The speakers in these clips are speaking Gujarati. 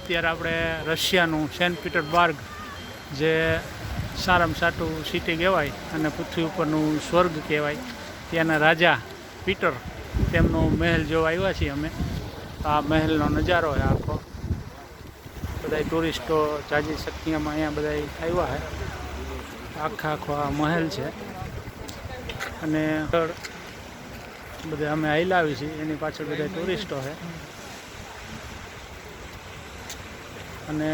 અત્યારે આપણે રશિયાનું સેન્ટ પીટર્સબર્ગ જે સારામાં સાટું સિટી કહેવાય અને પૃથ્વી ઉપરનું સ્વર્ગ કહેવાય ત્યાંના રાજા પીટર તેમનો મહેલ જોવા આવ્યા છીએ અમે. આ મહેલનો નજારો છે આખો. બધા ટુરિસ્ટો જાજી સંખ્યામાં અહીંયા બધા આવ્યા છે. આખો આ મહેલ છે અને બધા અમે આવેલા આવી છીએ એની પાછળ બધા ટુરિસ્ટો છે અને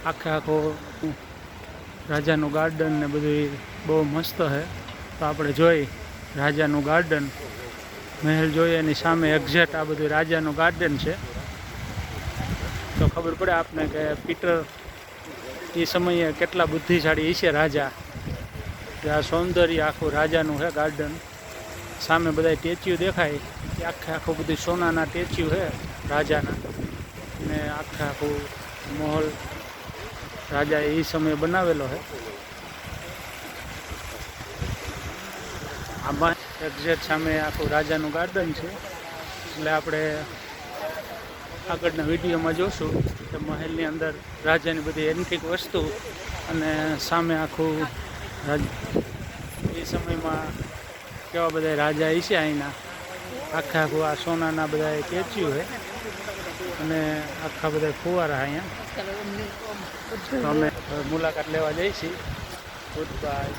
આખો રાજાનું ગાર્ડન ને બધું બહુ મસ્ત છે. તો આપણે જોઈ રાજાનું ગાર્ડન મહેલ જોઈએ એની સામે એક્ઝેક્ટ આ બધું રાજાનું ગાર્ડન છે. તો ખબર પડે આપને કે પીટર એ સમયે કેટલા બુદ્ધિશાળી છે રાજા. કે આ સૌંદર્ય આખું રાજાનું છે ગાર્ડન. સામે બધા સ્ટેચ્યુ દેખાય એ આખું બધું સોનાના સ્ટેચ્યુ છે રાજાના. ને આખું મહોલ રાજા એ સમયે બનાવેલો છે. આમાં એક્ઝેક્ટ સામે આખું રાજાનું ગાર્ડન છે. એટલે આપણે આગળના વિડીયોમાં જોશું કે મહેલની અંદર રાજાની બધી એન્ટિક વસ્તુ અને સામે આખું એ સમયમાં કેવા બધા રાજા છે અહીંના. આખું આ સોનાના બધા સ્ટેચ્યુ છે અને આખા બધા ફુવારા અહીંયા. તો અમે મુલાકાત લેવા જઈશી. Good bye.